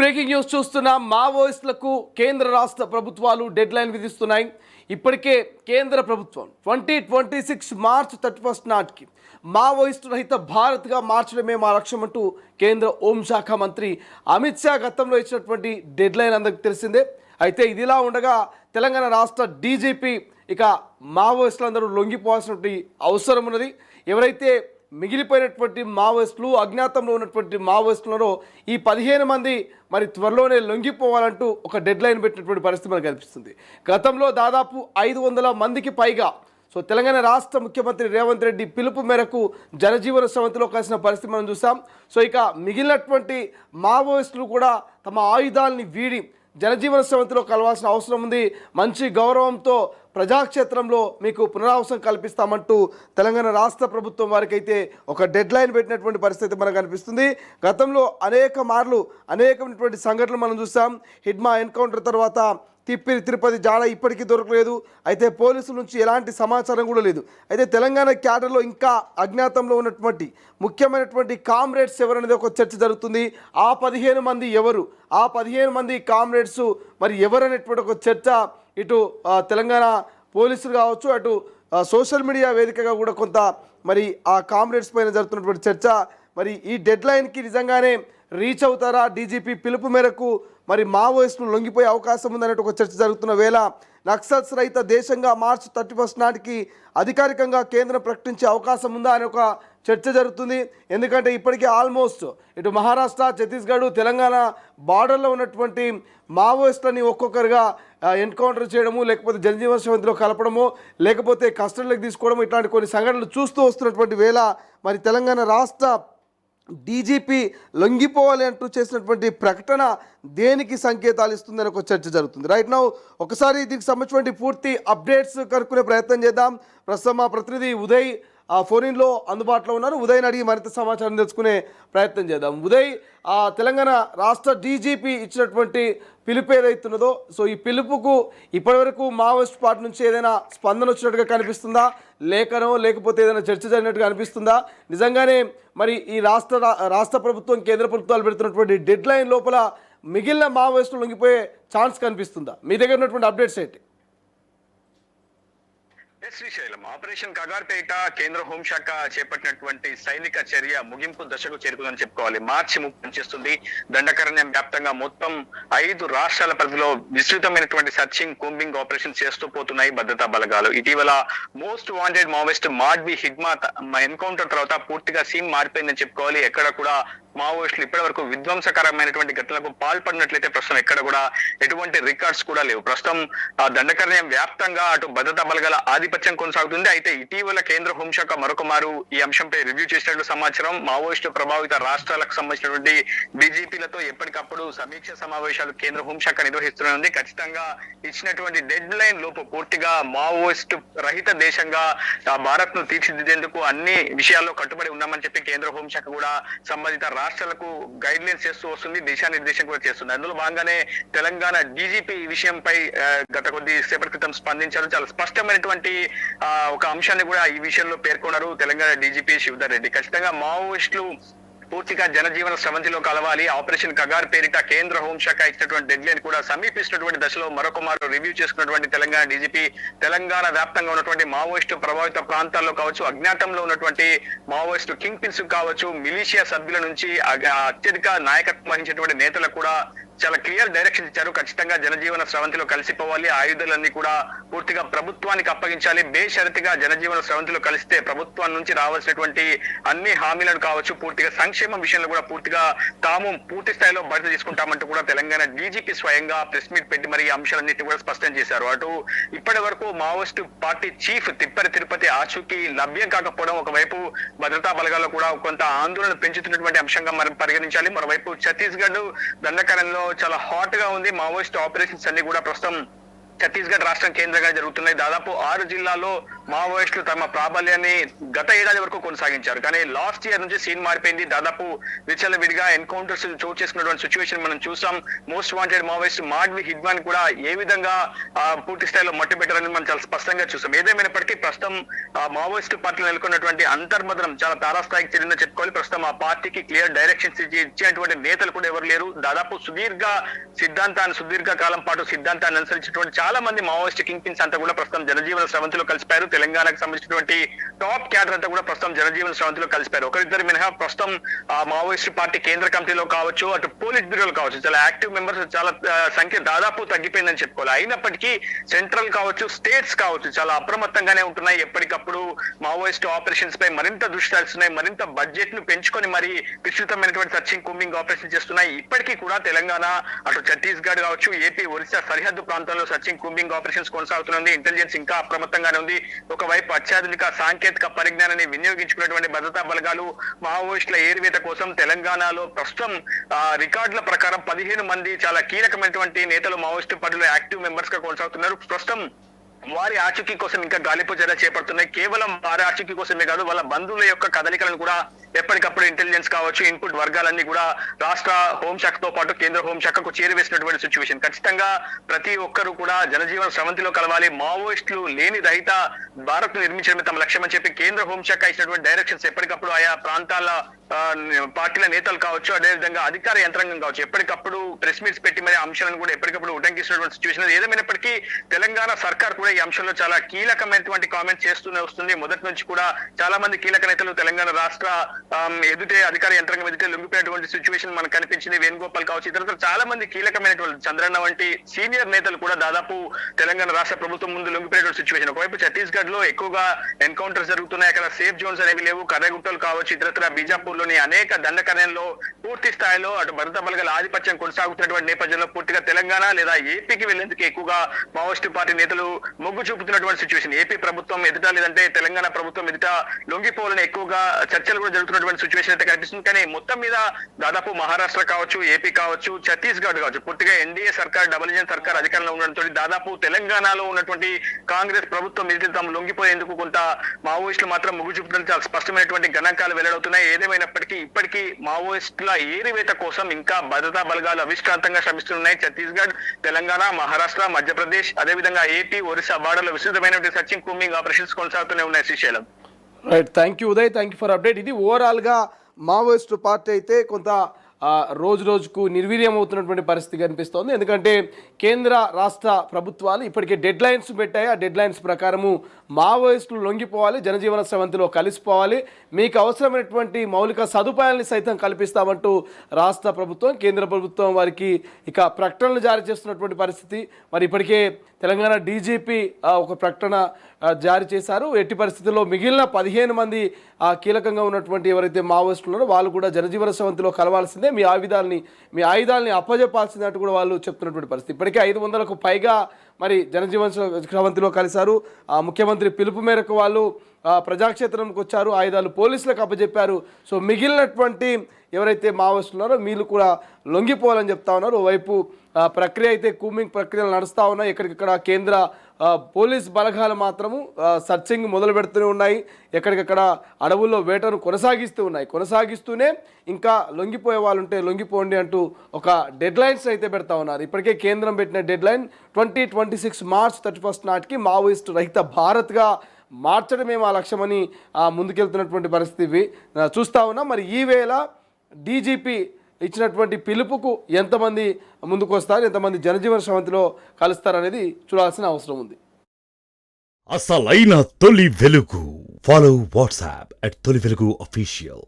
Breaking news చూస్తున్నాం. మావోయిస్టులకు కేంద్ర రాష్ట్ర ప్రభుత్వాలు డెడ్ లైన్ విధిస్తున్నాయి. ఇప్పటికే కేంద్ర ప్రభుత్వం 2026 మార్చ్ 31 నాటికి మావోయిస్టు రహిత భారత్గా మార్చడమే మా లక్ష్యం అంటూ కేంద్ర హోంశాఖ మంత్రి అమిత్ షా గతంలో ఇచ్చినటువంటి డెడ్ లైన్ అందరికి తెలిసిందే. అయితే ఇదిలా ఉండగా తెలంగాణ రాష్ట్ర డీజీపీ ఇక మావోయిస్టులందరూ లొంగిపోవాల్సినటువంటి అవసరం ఉన్నది. ఎవరైతే మిగిలిపోయినటువంటి మావోయిస్టులు, అజ్ఞాతంలో ఉన్నటువంటి మావోయిస్టులలో ఈ 15 మంది మరి త్వరలోనే లొంగిపోవాలంటూ ఒక డెడ్ లైన్ పెట్టినటువంటి పరిస్థితి మనకు కనిపిస్తుంది. గతంలో దాదాపు 500 మందికి పైగా తెలంగాణ రాష్ట్ర ముఖ్యమంత్రి రేవంత్ రెడ్డి పిలుపు మేరకు జనజీవన స్రవంతిలో కలిసిన పరిస్థితి మనం చూసాం. ఇక మిగిలినటువంటి మావోయిస్టులు కూడా తమ ఆయుధాలని వీడి జనజీవన స్రవంతిలో కలవాల్సిన అవసరం ఉంది. మంచి గౌరవంతో ప్రజాక్షేత్రంలో మీకు పునరావాసం కల్పిస్తామంటూ తెలంగాణ రాష్ట్ర ప్రభుత్వం వారికి అయితే ఒక డెడ్ లైన్ పెట్టినటువంటి పరిస్థితి మనకు కనిపిస్తుంది. గతంలో అనేకమైనటువంటి సంఘటనలు మనం చూసాం. హిడ్మా ఎన్కౌంటర్ తర్వాత తిరుపతి జాడ ఇప్పటికీ దొరకలేదు. అయితే పోలీసుల నుంచి ఎలాంటి సమాచారం కూడా లేదు. అయితే తెలంగాణ క్యాడర్లో ఇంకా అజ్ఞాతంలో ఉన్నటువంటి ముఖ్యమైనటువంటి కామ్రేడ్స్ ఎవరనేది ఒక చర్చ జరుగుతుంది. ఆ 15 మంది ఎవరు, ఆ 15 మంది కామ్రేడ్స్ మరి ఎవరనేటువంటి ఒక చర్చ ఇటు తెలంగాణ పోలీసులు కావచ్చు, అటు సోషల్ మీడియా వేదికగా కూడా కొంత మరి ఆ కామ్రేడ్స్ పైన జరుగుతున్నటువంటి చర్చ. మరి ఈ డెడ్ లైన్కి నిజంగానే రీచ్ అవుతారా? డీజీపీ పిలుపు మేరకు మరి మావోయిస్టులు లొంగిపోయే అవకాశం ఉందనేది ఒక చర్చ జరుగుతున్న వేళ నక్సల్స్ రహిత దేశంగా మార్చ్ 31 నాటికి అధికారికంగా కేంద్రం ప్రకటించే అవకాశం ఉందా అనే ఒక చర్చ జరుగుతుంది. ఎందుకంటే ఇప్పటికే ఆల్మోస్ట్ ఇటు మహారాష్ట్ర, ఛత్తీస్గఢ్, తెలంగాణ బార్డర్లో ఉన్నటువంటి మావోయిస్టులని ఒక్కొక్కరుగా ఎన్కౌంటర్ చేయడము, లేకపోతే జనజీవన స్రవంతిలో కలపడము, లేకపోతే కస్టడీలోకి తీసుకోవడము, ఇట్లాంటి కొన్ని సంఘటనలు చూస్తూ వస్తున్నటువంటి వేళ మరి తెలంగాణ రాష్ట్ర డీజీపీ లొంగిపోవాలి అంటూ చేసినటువంటి ప్రకటన దేనికి సంకేతాలు ఇస్తుందని ఒక చర్చ జరుగుతుంది. రైట్ నౌ ఒకసారి దీనికి సంబంధించినటువంటి పూర్తి అప్డేట్స్ కనుక్కునే ప్రయత్నం చేద్దాం. ప్రస్తుతం మా ప్రతినిధి ఉదయ్ ఫోన్లో అందుబాటులో ఉన్నారు. ఉదయ్ని అడిగి మరింత సమాచారం తెలుసుకునే ప్రయత్నం చేద్దాం. ఉదయ్, తెలంగాణ రాష్ట్ర డీజీపీ ఇచ్చినటువంటి పిలుపు ఏదైతున్నదో ఈ పిలుపుకు ఇప్పటివరకు మావోయిస్ట్ పార్టీ నుంచి ఏదైనా స్పందన వచ్చినట్టుగా కనిపిస్తుందా, లేకపోతే ఏదైనా చర్చ జరిగినట్టుగా అనిపిస్తుందా? నిజంగానే మరి ఈ రాష్ట్ర ప్రభుత్వం, కేంద్ర ప్రభుత్వాలు పెడుతున్నటువంటి డెడ్ లైన్ లోపల మిగిలిన మావోయిస్టులు లొంగిపోయే ఛాన్స్ కనిపిస్తుందా? మీ దగ్గర ఉన్నటువంటి అప్డేట్స్ ఏంటి? శ్రీశైలం ఆపరేషన్ కగార్పేట కేంద్ర హోంశాఖ చేపట్టినటువంటి సైనిక చర్య ముగింపు దశకు చేరుకుందని చెప్పుకోవాలి. మార్చి 30 చేస్తుంది. దండకారణ్యం వ్యాప్తంగా మొత్తం 5 రాష్ట్రాల పరిధిలో విస్తృతమైనటువంటి సర్చింగ్, కూంబింగ్ ఆపరేషన్ చేస్తూ పోతున్నాయి భద్రతా బలగాలు. ఇటీవల most wanted Maoist Madvi Hidma encounter తర్వాత పూర్తిగా సీన్ మారిపోయిందని చెప్పుకోవాలి. ఎక్కడ కూడా మావోయిస్టులు ఇప్పటి వరకు విధ్వంసకరమైనటువంటి ఘటనలకు పాల్పడినట్లయితే ప్రస్తుతం ఎక్కడ కూడా ఎటువంటి రికార్డ్స్ కూడా లేవు. ప్రస్తుతం దండకారణ్యం వ్యాప్తంగా అటు భద్రతా బలగాల ఆధిపత్యం కొనసాగుతుంది. అయితే ఇటీవల కేంద్ర హోంశాఖ మరొక మారు ఈ అంశంపై రివ్యూ చేసినట్లు సమాచారం. మావోయిస్టు ప్రభావిత రాష్ట్రాలకు సంబంధించినటువంటి డీజీపీలతో ఎప్పటికప్పుడు సమీక్ష సమావేశాలు కేంద్ర హోంశాఖ నిర్వహిస్తున్నది. ఖచ్చితంగా ఇచ్చినటువంటి డెడ్ లైన్ లోపు పూర్తిగా మావోయిస్టు రహిత దేశంగా భారత్ ను తీర్చిదిద్దేందుకు అన్ని విషయాల్లో కట్టుబడి ఉన్నామని చెప్పి కేంద్ర హోంశాఖ కూడా సంబంధిత రాష్ట్రాలకు గైడ్ లైన్స్ చేస్తూ వస్తుంది, దిశానిర్దేశం కూడా చేస్తుంది. అందులో భాగంగానే తెలంగాణ డీజీపీ ఈ విషయంపై గత కొద్ది సేపటి క్రితం స్పందించారు. చాలా స్పష్టమైనటువంటి ఒక అంశాన్ని కూడా ఈ విషయంలో పేర్కొన్నారు తెలంగాణ డీజీపీ శివధర్ రెడ్డి. ఖచ్చితంగా మావోయిస్టులు పూర్తిగా జనజీవన స్రవంతిలో కలవాలి. ఆపరేషన్ కగార్ పేరిట కేంద్ర హోంశాఖ ఇచ్చినటువంటి డెడ్ లైన్ కూడా సమీపిస్తున్నటువంటి దశలో మరొక మారు రివ్యూ చేసుకున్నటువంటి తెలంగాణ డీజీపీ తెలంగాణ వ్యాప్తంగా ఉన్నటువంటి మావోయిస్టు ప్రభావిత ప్రాంతాల్లో కావచ్చు, అజ్ఞాతంలో ఉన్నటువంటి మావోయిస్టు కింగ్ పిన్స్ కావచ్చు, మిలీషియా సభ్యుల నుంచి అత్యధిక నాయకత్వం వహించినటువంటి నేతలకు కూడా చాలా క్లియర్ డైరెక్షన్ ఇచ్చారు. ఖచ్చితంగా జనజీవన స్రవంతిలో కలిసిపోవాలి, ఆయుధాలన్నీ కూడా పూర్తిగా ప్రభుత్వానికి అప్పగించాలి. బేషరతిగా జనజీవన స్రవంతిలో కలిస్తే ప్రభుత్వం నుంచి రావాల్సినటువంటి అన్ని హామీలను కావచ్చు, పూర్తిగా సంక్షేమం విషయంలో కూడా పూర్తిగా తాము పూర్తి స్థాయిలో బాధ్యత తీసుకుంటామంటూ కూడా తెలంగాణ డీజీపీ స్వయంగా ప్రెస్ మీట్ పెట్టి మరి ఈ అంశాలన్నింటినీ కూడా స్పష్టం చేశారు. అటు ఇప్పటి వరకు మావోయిస్టు పార్టీ చీఫ్ తిరుపతి ఆచూకీ లభ్యం కాకపోవడం ఒకవైపు భద్రతా బలగాల్లో కూడా కొంత ఆందోళన పెంచుతున్నటువంటి అంశంగా మనం పరిగణించాలి. మరోవైపు ఛత్తీస్గఢ్ దండకారణ్యంలో చాలా హాట్ గా ఉంది. మావోయిస్ట్ ఆపరేషన్స్ అన్ని కూడా ప్రస్తుతం ఛత్తీస్గఢ్ రాష్ట్రం కేంద్రంగా జరుగుతున్నాయి. దాదాపు 6 జిల్లాల్లో మావోయిస్టులు తమ ప్రాబల్యాన్ని గత ఏడాది వరకు కొనసాగించారు. కానీ లాస్ట్ ఇయర్ నుంచి సీన్ మారిపోయింది. దాదాపు విచ్చలవిడిగా ఎన్కౌంటర్స్ చోటు చేసుకున్నటువంటి సిచ్యువేషన్ మనం చూసాం. మోస్ట్ వాంటెడ్ మావోయిస్ట్ మాడ్వి హిడ్వాన్ కూడా ఏ విధంగా పూర్తి స్థాయిలో మట్టి పెట్టారని మనం చాలా స్పష్టంగా చూసాం. ఏదేమైనప్పటికీ ప్రస్తుతం మావోయిస్టు పార్టీలో నెలకొన్నటువంటి అంతర్మదనం చాలా తారాస్థాయికి చెందిందని చెప్పుకోవాలి. ప్రస్తుతం ఆ పార్టీకి క్లియర్ డైరెక్షన్స్ ఇచ్చేటువంటి నేతలు కూడా ఎవరు లేరు. దాదాపు సుదీర్ఘ కాలం పాటు సిద్ధాంతాన్ని అనుసరించినటువంటి చాలా మంది మావోయిస్ట్ కింగ్ పిన్స్ అంతా కూడా ప్రస్తుతం జనజీవన స్రవంతిలో కలిసిపోయారు. తెలంగాణకు సంబంధించినటువంటి టాప్ క్యాడర్ అంతా కూడా ప్రస్తుతం జనజీవన స్రవంతిలో కలిసిపోయారు. ఒకరిద్దరు మినహా ప్రస్తుతం మావోయిస్ట్ పార్టీ కేంద్ర కమిటీలో కావచ్చు, అటు పోలిట్ బ్యూరోలో కావచ్చు, చాలా యాక్టివ్ మెంబర్స్ చాలా సంఖ్య దాదాపు తగ్గిపోయిందని చెప్పుకోవాలి. అయినప్పటికీ సెంట్రల్ కావచ్చు, స్టేట్స్ కావచ్చు చాలా అప్రమత్తంగానే ఉంటున్నాయి. ఎప్పటికప్పుడు మావోయిస్ట్ ఆపరేషన్స్ పై మరింత దృష్టి సారిస్తున్నాయి. మరింత బడ్జెట్ ను పెంచుకొని మరి విస్తృతమైనటువంటి సర్చింగ్ కూంబింగ్ ఆపరేషన్ చేస్తున్నాయి. ఇప్పటికీ కూడా తెలంగాణ, అటు ఛత్తీస్గఢ్ కావచ్చు, ఏపీ, ఒరిస్సా సరిహద్దు ప్రాంతాల్లో సర్చింగ్ కూంబింగ్ ఆపరేషన్స్ కొనసాగుతుంది. ఇంటెలిజెన్స్ ఇంకా అప్రమత్తంగానే ఉంది. ఒకవైపు అత్యాధునిక సాంకేతిక పరిజ్ఞానాన్ని వినియోగించుకున్నటువంటి భద్రతా బలగాలు మావోయిస్టుల ఏరివేత కోసం తెలంగాణలో ప్రస్తుతం రికార్డుల ప్రకారం 15 మంది చాలా కీలకమైనటువంటి నేతలు మావోయిస్టు పార్టీలో యాక్టివ్ మెంబర్స్ గా కొనసాగుతున్నారు. ప్రస్తుతం వారి ఆచూకీ కోసం ఇంకా గాలింపు చర్య చేపడుతున్నాయి. కేవలం వారి ఆచూకీ కోసమే కాదు, వాళ్ళ బంధువుల యొక్క కదలికలను కూడా ఎప్పటికప్పుడు ఇంటెలిజెన్స్ కావచ్చు, ఇన్పుట్ వర్గాలన్నీ కూడా రాష్ట్ర హోంశాఖతో పాటు కేంద్ర హోంశాఖకు చేరువేసినటువంటి సిచ్యువేషన్. ఖచ్చితంగా ప్రతి ఒక్కరూ కూడా జనజీవన స్రవంతిలో కలవాలి. మావోయిస్టులు లేని రహిత భారత్ నిర్మించడమే తమ లక్ష్యం అని చెప్పి కేంద్ర హోంశాఖ ఇచ్చినటువంటి డైరెక్షన్స్ ఎప్పటికప్పుడు ఆయా ప్రాంతాల పార్టీల నేతలు కావచ్చు, అదేవిధంగా అధికార యంత్రాంగం కావచ్చు, ఎప్పటికప్పుడు ప్రెస్ మీట్స్ పెట్టి మరి అంశాలను కూడా ఎప్పటికప్పుడు ఉటంకిస్తున్నటువంటి సిచ్యువేషన్. ఏదేమైనప్పటికీ తెలంగాణ సర్కార్ కూడా ఈ అంశంలో చాలా కీలకమైనటువంటి కామెంట్స్ చేస్తూనే వస్తుంది. మొదటి నుంచి కూడా చాలా మంది కీలక నేతలు తెలంగాణ రాష్ట్ర ఎదుటే అధికార యంత్రాంగం ఎదుటే లొంగిపోయినటువంటి సిచ్యువేషన్ మనకు కనిపించింది. వేణుగోపాల్ కావచ్చు, ఇతర చాలా మంది కీలకమైనటువంటి చంద్రన్న వంటి సీనియర్ నేతలు కూడా దాదాపు తెలంగాణ రాష్ట్ర ప్రభుత్వం ముందు లొంగిపోయినటువంటి సిచ్యువేషన్. ఒకవైపు ఛత్తీస్గఢ్ లో ఎక్కువగా ఎన్కౌంటర్స్ జరుగుతున్నాయి. అక్కడ సేఫ్ జోన్స్ అనేవి లేవు. కర్రగుట్టలు కావచ్చు, ఇతరత్ర బీజాపూర్ లోని అనేక దండకరణ్యంలో పూర్తి స్థాయిలో అటు భద్రతా బలగాల ఆధిపత్యం కొనసాగుతున్నటువంటి నేపథ్యంలో పూర్తిగా తెలంగాణ లేదా ఏపీకి వెళ్లేందుకు ఎక్కువగా మావోయిస్టు పార్టీ నేతలు మొగ్గు చూపుతున్నటువంటి సిచ్యువేషన్. ఏపీ ప్రభుత్వం ఎదుట లేదంటే తెలంగాణ ప్రభుత్వం ఎదుట లొంగిపోవాలని ఎక్కువగా చర్చలు కూడా జరుగుతున్నటువంటి సిచ్యువేషన్ అయితే కనిపిస్తుంది. కానీ మొత్తం మీద దాదాపు మహారాష్ట్ర కావచ్చు, ఏపీ కావచ్చు, ఛత్తీస్గఢ్ కావచ్చు, పూర్తిగా ఎన్డీఏ సర్కార్, డబుల్ ఇంజిన్ సర్కార్ అధికారంలో ఉండడంతో దాదాపు తెలంగాణలో ఉన్నటువంటి కాంగ్రెస్ ప్రభుత్వం ఎదుట తాము లొంగిపోయేందుకు కొంత మావోయిస్టులు మాత్రం మొగ్గు చూపుతున్న చాలా స్పష్టమైనటువంటి గణాంకాలు వెల్లడవుతున్నాయి. ఏదేమైనప్పటికీ ఇప్పటికీ మావోయిస్టుల ఏరివేత కోసం ఇంకా భద్రతా బలగాలు అవిశ్రాంతంగా శ్రమిస్తున్నాయి. ఛత్తీస్గఢ్, తెలంగాణ, మహారాష్ట్ర, మధ్యప్రదేశ్, అదేవిధంగా ఏపీ, ఒరిస్సా బార్డర్లో విస్తృతమైనటువంటి సర్చింగ్ కూంబింగ్ ఆపరేషన్స్ కొనసాగుతూనే ఉన్నాయి. Srisailam. Right, thank you Uday, thank you for update. ఇది ఓవరాల్గా మావోయిస్టు పార్టీ అయితే కొంత రోజు రోజుకు నిర్వీర్యం అవుతున్నటువంటి పరిస్థితి కనిపిస్తోంది. ఎందుకంటే కేంద్ర రాష్ట్ర ప్రభుత్వాలు ఇప్పటికే డెడ్ లైన్స్ పెట్టాయి. ఆ డెడ్ లైన్స్ ప్రకారము మావోయిస్టులు లొంగిపోవాలి, జనజీవన స్రవంతిలో కలిసిపోవాలి, మీకు అవసరమైనటువంటి మౌలిక సదుపాయాలని సైతం కల్పిస్తామంటూ రాష్ట్ర ప్రభుత్వం, కేంద్ర ప్రభుత్వం వారికి ఇక ప్రకటనలు జారీ చేస్తున్నటువంటి పరిస్థితి. మరి ఇప్పటికే తెలంగాణ డీజీపీ ఒక ప్రకటన జారీ చేశారు. ఎట్టి పరిస్థితుల్లో మిగిలిన 15 మంది కీలకంగా ఉన్నటువంటి ఎవరైతే మావోయిస్టులు ఉన్నారో వాళ్ళు కూడా జనజీవన స్రవంతిలో కలవాల్సిందే, మీ ఆయుధాలని అప్పజెప్పాల్సిందే అంటూ కూడా వాళ్ళు చెప్తున్నటువంటి పరిస్థితి. ఇప్పటికే 500కు పైగా మరి జనజీవన స్రవంతిలో కలిశారు. ముఖ్యమంత్రి పిలుపు మేరకు వాళ్ళు ప్రజాక్షేత్రంకి వచ్చారు, ఆయుధాలు పోలీసులకు అప్పజెప్పారు. సో మిగిలినటువంటి ఎవరైతే మావోయిస్టులు ఉన్నారో వీళ్ళు కూడా లొంగిపోవాలని చెప్తా ఉన్నారు. ఓవైపు ప్రక్రియ అయితే కూంబింగ్ ప్రక్రియలు నడుస్తూ ఉన్నాయి. ఎక్కడికక్కడ కేంద్ర పోలీస్ బలగాలు మాత్రము సర్చింగ్ మొదలు పెడుతూనే ఉన్నాయి. ఎక్కడికక్కడ అడవుల్లో వేటను కొనసాగిస్తూనే ఇంకా లొంగిపోయే వాళ్ళు ఉంటే లొంగిపోండి అంటూ ఒక డెడ్ లైన్స్ అయితే పెడతా ఉన్నారు. ఇప్పటికే కేంద్రం పెట్టిన డెడ్ లైన్ 2026 మార్చ్ 31 నాటికి మావోయిస్టు రహిత భారత్గా మార్చడమే మా లక్ష్యమని ముందుకెళ్తున్నటువంటి పరిస్థితి చూస్తూ ఉన్నాం. మరి ఈ వేళ డీజీపీ ఇచ్చినటువంటి పిలుపుకు ఎంతమంది ముందుకు వస్తారు, ఎంతమంది జనజీవన స్రవంతిలో కలుస్తారనేది చూడాల్సిన అవసరం ఉంది. అసలైన తొలి వెలుగు. ఫాలో వాట్సాప్ @తొలి వెలుగు official.